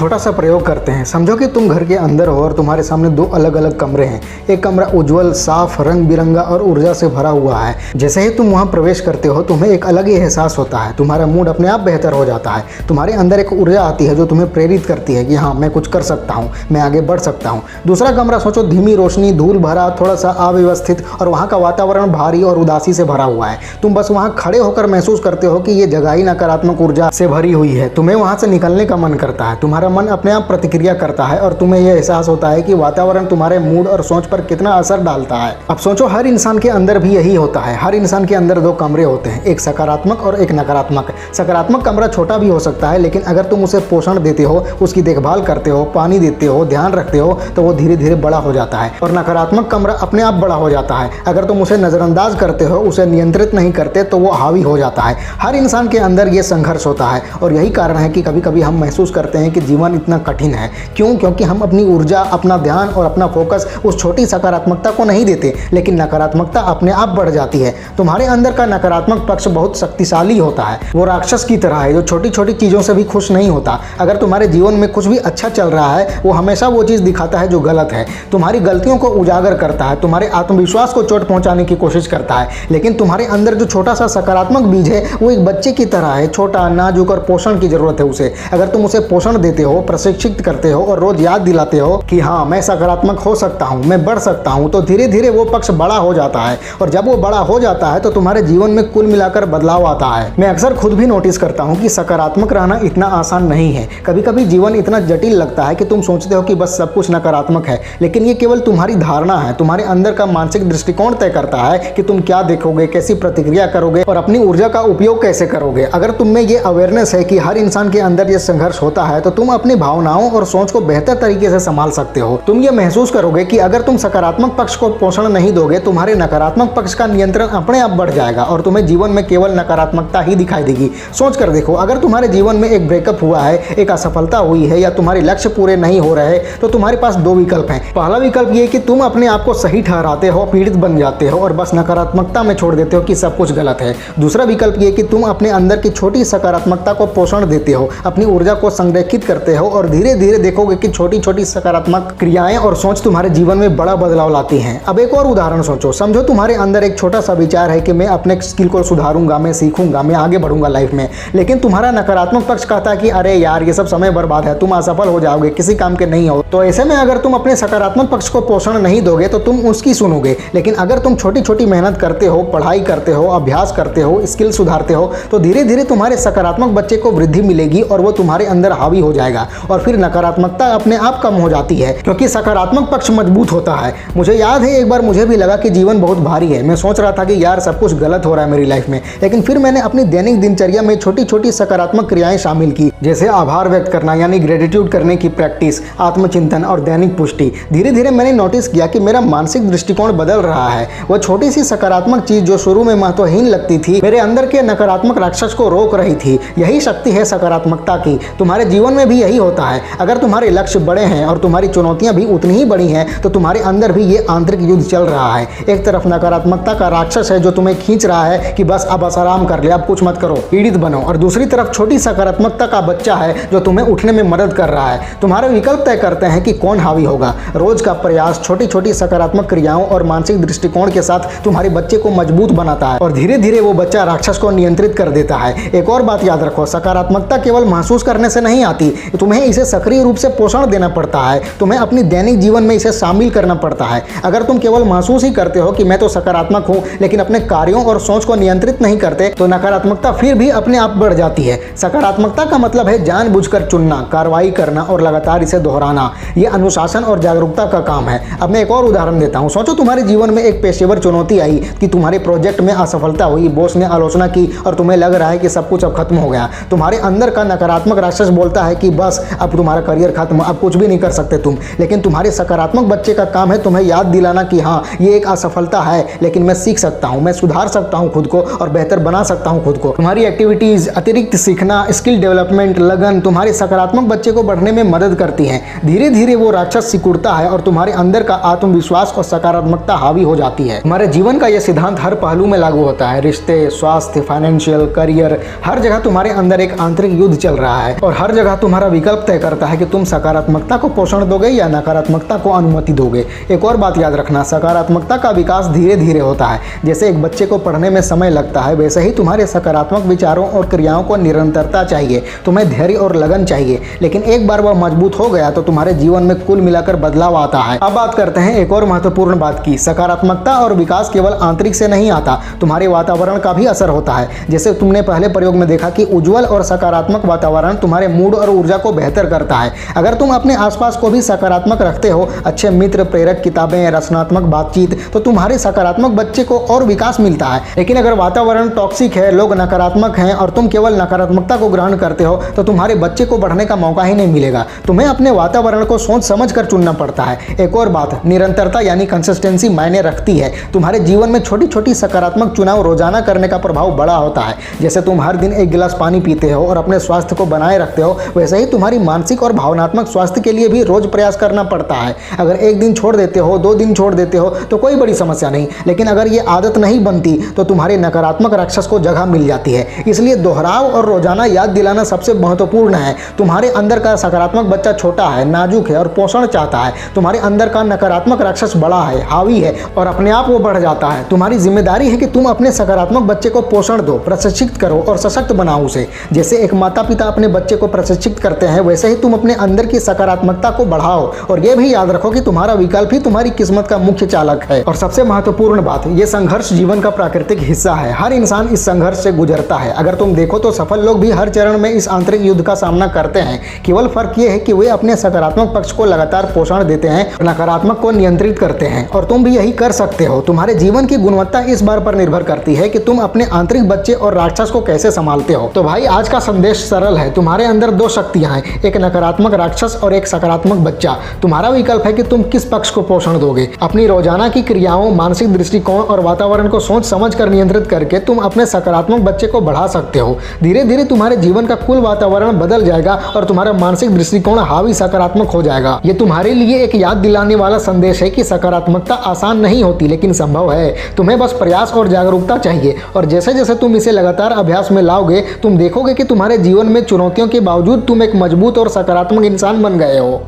छोटा सा प्रयोग करते हैं। समझो कि तुम घर के अंदर हो और तुम्हारे सामने दो अलग अलग कमरे हैं। एक कमरा उज्जवल, साफ, रंग बिरंगा और ऊर्जा से भरा हुआ है। जैसे ही तुम वहां प्रवेश करते हो तुम्हें एक अलग ही एहसास होता है। तुम्हारा मूड अपने आप बेहतर हो जाता है। तुम्हारे अंदर एक ऊर्जा आती है जो तुम्हें प्रेरित करती है कि हाँ, मैं कुछ कर सकता हूँ, मैं आगे बढ़ सकता हूँ। दूसरा कमरा सोचो, धीमी रोशनी, धूल भरा, थोड़ा सा अव्यवस्थित और वहाँ का वातावरण भारी और उदासी से भरा हुआ है। तुम बस वहाँ खड़े होकर महसूस करते हो कि ये जगह ही नकारात्मक ऊर्जा से भरी हुई है। तुम्हें वहाँ से निकलने का मन करता है। तुम्हारा मन अपने आप प्रतिक्रिया करता है और तुम्हें यह एहसास होता है कि वातावरण तुम्हारे मूड और सोच पर कितना असर डालता है। अब सोचो, हर इंसान के अंदर भी यही होता है। हर इंसान के अंदर दो कमरे होते हैं, एक सकारात्मक और एक नकारात्मक। सकारात्मक कमरा छोटा भी हो सकता है, लेकिन अगर तुम उसे पोषण देते हो, उसकी देखभाल करते हो, पानी देते हो, ध्यान रखते हो, तो वो धीरे धीरे बड़ा हो जाता है। और नकारात्मक कमरा अपने आप बड़ा हो जाता है। अगर तुम उसे नजरअंदाज करते हो, उसे नियंत्रित नहीं करते, तो वो हावी हो जाता है। हर इंसान के अंदर ये संघर्ष होता है और यही कारण है कि कभी कभी हम महसूस करते हैं कि जीवन इतना कठिन है। क्यों? क्योंकि हम अपनी ऊर्जा, अपना ध्यान और अपना फोकस उस छोटी सकारात्मकता को नहीं देते, लेकिन नकारात्मकता अपने आप बढ़ जाती है। तुम्हारे अंदर का नकारात्मक पक्ष बहुत शक्तिशाली होता है। वो राक्षस की तरह है जो छोटी छोटी चीज़ों से भी खुश नहीं होता। अगर तुम्हारे जीवन में कुछ भी अच्छा चल रहा है, वो हमेशा वो चीज़ दिखाता है जो गलत है। तुम्हारी गलतियों को उजागर करता है, तुम्हारे आत्मविश्वास को चोट पहुंचाने की कोशिश करता है। लेकिन तुम्हारे अंदर जो छोटा सा सकारात्मक बीज है वो एक बच्चे की तरह है, छोटा, नाजुक और पोषण की जरूरत है उसे। अगर तुम उसे पोषण देते हो, प्रशिक्षित करते हो और रोज याद दिलाते हो कि हाँ, मैं सकारात्मक हो सकता हूँ, मैं बढ़ सकता हूँ, तो धीरे धीरे वो पक्ष बड़ा हो जाता है। और जब वो बड़ा हो जाता है तो तुम्हारे जीवन में कुल मिलाकर बदलाव आता है। मैं अक्सर खुद भी नोटिस करता हूँ कि सकारात्मक रहना इतना आसान नहीं है। कभी कभी जीवन इतना जटिल लगता है कि तुम सोचते हो कि बस सब कुछ नकारात्मक है, लेकिन ये केवल तुम्हारी धारणा है। तुम्हारे अंदर का मानसिक दृष्टिकोण तय करता है कि तुम क्या देखोगे, कैसी प्रतिक्रिया करोगे और अपनी ऊर्जा का उपयोग कैसे करोगे। अगर तुम में ये अवेयरनेस है कि हर इंसान के अंदर ये संघर्ष होता है, तो तुम अपनी भावनाओं और सोच को बेहतर तरीके से संभाल सकते हो। तुम ये महसूस करोगे कि अगर तुम सकारात्मक पक्ष को पोषण नहीं दोगे, तुम्हारे नकारात्मक पक्ष का नियंत्रण अपने आप बढ़ जाएगा और तुम्हें जीवन में केवल नकारात्मकता ही दिखाई देगी। सोच कर देखो, अगर तुम्हारे जीवन में एक ब्रेकअप हुआ है, एक असफलता हुई है या तुम्हारे लक्ष्य पूरे नहीं हो रहे, तो तुम्हारे पास दो विकल्प हैं। पहला विकल्प ये कि तुम अपने आप को सही ठहराते हो, पीड़ित बन जाते हो और बस नकारात्मकता में छोड़ देते हो कि सब कुछ गलत है। दूसरा विकल्प ये कि तुम अपने अंदर की छोटी सकारात्मकता को पोषण देते हो, अपनी ऊर्जा को संरेखित करते हो और धीरे धीरे देखोगे कि छोटी छोटी सकारात्मक क्रियाएं और सोच तुम्हारे जीवन में बड़ा बदलाव लाती हैं। अब एक और उदाहरण सोचो। समझो तुम्हारे अंदर एक छोटा सा विचार है कि मैं अपने स्किल को सुधारूंगा, मैं सीखूंगा, मैं आगे बढ़ूंगा लाइफ में, लेकिन तुम्हारा नकारात्मक पक्ष कहता है कि अरे यार, ये सब समय बर्बाद है, तुम असफल हो जाओगे, किसी काम के नहीं हो। तो ऐसे में अगर तुम अपने सकारात्मक पक्ष को पोषण नहीं दोगे तो तुम उसकी सुनोगे। लेकिन अगर तुम छोटी छोटी मेहनत करते हो, पढ़ाई करते हो, अभ्यास करते हो, स्किल सुधारते हो, तो धीरे धीरे तुम्हारे सकारात्मक बच्चे को वृद्धि मिलेगी और वो तुम्हारे अंदर हावी हो जाएगा और फिर नकारात्मकता अपने आप कम हो जाती है, क्योंकि सकारात्मक पक्ष मजबूत होता है। मुझे याद है एक बार मुझे भी लगा कि जीवन बहुत भारी है। मैं सोच रहा था कि यार, सब कुछ गलत हो रहा है मेरी लाइफ में, लेकिन फिर मैंने अपनी दैनिक दिनचर्या में छोटी छोटी सकारात्मक क्रियाएं शामिल की, जैसे आभार व्यक्त करना यानी ग्रेटिट्यूड करने की प्रैक्टिस, आत्मचिंतन और दैनिक पुष्टि। धीरे धीरे मैंने नोटिस किया कि मेरा मानसिक दृष्टिकोण बदल रहा है। वो छोटी सी सकारात्मक चीज जो शुरू में महत्वहीन लगती थी, मेरे अंदर के नकारात्मक राक्षस को रोक रही थी। यही शक्ति है सकारात्मकता की। तुम्हारे जीवन में भी यही होता है। अगर तुम्हारे लक्ष्य बड़े हैं और तुम्हारी चुनौतियां भी उतनी ही बड़ी हैं, तो तुम्हारे अंदर भी ये आंतरिक युद्ध चल रहा है। एक तरफ नकारात्मकता का राक्षस है जो तुम्हें खींच रहा है कि बस अब आराम कर ले, अब कुछ मत करो, पीड़ित बनो, और दूसरी तरफ छोटी सकारात्मकता का बच्चा है जो तुम्हें उठने में मदद कर रहा है। तुम्हारे विकल्प तय करते हैं कि कौन हावी होगा। रोज का प्रयास छोटी छोटी सकारात्मक क्रियाओं और मानसिक दृष्टिकोण के साथ तुम्हारे बच्चे को मजबूत बनाता है और धीरे धीरे वो बच्चा राक्षस को नियंत्रित कर देता है। एक और बात याद रखो, सकारात्मकता केवल महसूस करने से नहीं आती, तुम्हें इसे सक्रिय रूप से पोषण देना पड़ता है। तुम्हें अपनी दैनिक जीवन में इसे शामिल करना पड़ता है। अगर तुम केवल महसूस ही करते हो कि मैं तो सकारात्मक हूं, लेकिन अपने कार्यों और सोच को नियंत्रित नहीं करते, तो नकारात्मकता फिर भी अपने आप बढ़ जाती है। सकारात्मकता का मतलब है जानबूझकर चुनना, कार्रवाई करना और लगातार इसे दोहराना। यह अनुशासन और जागरूकता का काम है। अब मैं एक और उदाहरण देता हूं। सोचो तुम्हारे जीवन में एक पेशेवर चुनौती आई कि तुम्हारे प्रोजेक्ट में असफलता हुई, बॉस ने आलोचना की और तुम्हें लग रहा है कि सब कुछ अब खत्म हो गया। तुम्हारे अंदर का नकारात्मक राक्षस बोलता है कि बस अब तुम्हारा करियर खत्म, अब कुछ भी नहीं कर सकते तुम। लेकिन तुम्हारे सकारात्मक बच्चे का काम है तुम्हें याद दिलाना कि हाँ, ये एक असफलता है, लेकिन मैं सीख सकता हूँ, मैं सुधार सकता हूँ खुद को और बेहतर बना सकता हूँ खुद को। तुम्हारी एक्टिविटीज, अतिरिक्त सीखना, स्किल डेवलपमेंट, लगन तुम्हारे सकारात्मक बच्चे को बढ़ने में मदद करती हैं। धीरे धीरे वो राक्षस सिकुड़ता है और तुम्हारे अंदर का आत्मविश्वास और सकारात्मकता हावी हो जाती है। हमारे जीवन का यह सिद्धांत हर पहलू में लागू होता है। रिश्ते, स्वास्थ्य, फाइनेंशियल, करियर, हर जगह तुम्हारे अंदर एक आंतरिक युद्ध चल रहा है और हर जगह तुम्हारा विकल्प तय करता है कि तुम सकारात्मकता को पोषण दोगे या नकारात्मकता को अनुमति दोगे। एक और बात याद रखना, सकारात्मकता का विकास धीरे धीरे होता है। जैसे एक बच्चे को पढ़ने में समय लगता है, वैसे ही तुम्हारे सकारात्मक विचारों और क्रियाओं को निरंतरता चाहिए। तुम्हें धैर्य और लगन चाहिए, लेकिन एक बार वह मजबूत हो गया तो तुम्हारे जीवन में कुल मिलाकर बदलाव आता है। अब बात करते हैं एक और महत्वपूर्ण बात की। सकारात्मकता और विकास केवल आंतरिक से नहीं आता, तुम्हारे वातावरण का भी असर होता है। जैसे तुमने पहले प्रयोग में देखा कि उज्जवल और सकारात्मक वातावरण तुम्हारे मूड और ऊर्जा को बेहतर करता है। अगर तुम अपने आसपास को भी सकारात्मक रखते हो, अच्छे मित्र, प्रेरक किताबें, रचनात्मक बातचीत, तो तुम्हारे सकारात्मक बच्चे को और विकास मिलता है। लेकिन अगर वातावरण टॉक्सिक है, लोग नकारात्मक हैं और तुम केवल नकारात्मकता को ग्रहण करते हो, तो तुम्हारे बच्चे को बढ़ने का मौका ही नहीं मिलेगा। तुम्हें अपने वातावरण को सोच समझ कर चुनना पड़ता है। एक और बात, निरंतरता यानी कंसिस्टेंसी मायने रखती है। तुम्हारे जीवन में छोटी छोटी सकारात्मक चुनाव रोजाना करने का प्रभाव बड़ा होता है। जैसे तुम हर दिन एक गिलास पानी पीते हो और अपने स्वास्थ्य को बनाए रखते हो, वैसे ही तुम्हारी मानसिक और भावनात्मक स्वास्थ्य के लिए भी रोज प्रयास करना पड़ता है। अगर एक दिन छोड़ देते हो, 2 दिन छोड़ देते हो तो कोई बड़ी समस्या नहीं, लेकिन अगर ये आदत नहीं बनती तो तुम्हारे नकारात्मक राक्षस को जगह मिल जाती है। इसलिए दोहराव और रोजाना याद दिलाना सबसे महत्वपूर्ण है। तुम्हारे अंदर का सकारात्मक बच्चा छोटा है, नाजुक है और पोषण चाहता है। तुम्हारे अंदर का नकारात्मक राक्षस बड़ा है, हावी है और अपने आप वो बढ़ जाता है। तुम्हारी जिम्मेदारी है कि तुम अपने सकारात्मक बच्चे को पोषण दो, प्रशिक्षित करो और सशक्त बनाओ उसे। जैसे एक माता पिता अपने बच्चे को प्रशिक्षित करते हैं, वैसे ही तुम अपने अंदर की सकारात्मकता को बढ़ाओ। और यह भी याद रखो कि तुम्हारा विकल्प ही तुम्हारी किस्मत का मुख्य चालक है। और सबसे महत्वपूर्ण बात, यह संघर्ष जीवन का प्राकृतिक हिस्सा है। हर इंसान इस संघर्ष से गुजरता है। अगर तुम देखो तो सफल लोग भी हर चरण में इस आंतरिक युद्ध का सामना करते हैं। केवल फर्क यह है कि वे अपने सकारात्मक पक्ष को लगातार पोषण देते हैं, नकारात्मक को नियंत्रित करते हैं। और तुम भी यही कर सकते हो। तुम्हारे जीवन की गुणवत्ता इस बार पर निर्भर करती है कि तुम अपने आंतरिक बच्चे और राक्षस को कैसे संभालते हो। तो भाई आज का संदेश सरल है, तुम्हारे अंदर 2 शक्तियां हैं, एक नकारात्मक राक्षस और एक सकारात्मक बच्चा। तुम्हारा विकल्प है कि तुम किस पक्ष को पोषण दोगे। अपनी रोजाना की क्रियाओं, मानसिक दृष्टिकोण और वातावरण को सोच समझ कर नियंत्रित करके तुम अपने सकारात्मक बच्चे को बढ़ा सकते हो। धीरे धीरे तुम्हारे जीवन का कुल वातावरण बदल जाएगा और तुम्हारा मानसिक दृष्टिकोण हावी सकारात्मक हो जाएगा। ये तुम्हारे लिए एक याद दिलाने वाला संदेश है कि सकारात्मकता आसान नहीं होती, लेकिन संभव है। तुम्हें बस प्रयास और जागरूकता चाहिए। और जैसे जैसे तुम इसे लगातार अभ्यास में लाओगे, तुम देखोगे कि तुम्हारे जीवन में चुनौतियों के बावजूद तुम एक मजबूत और सकारात्मक इंसान बन गए हो।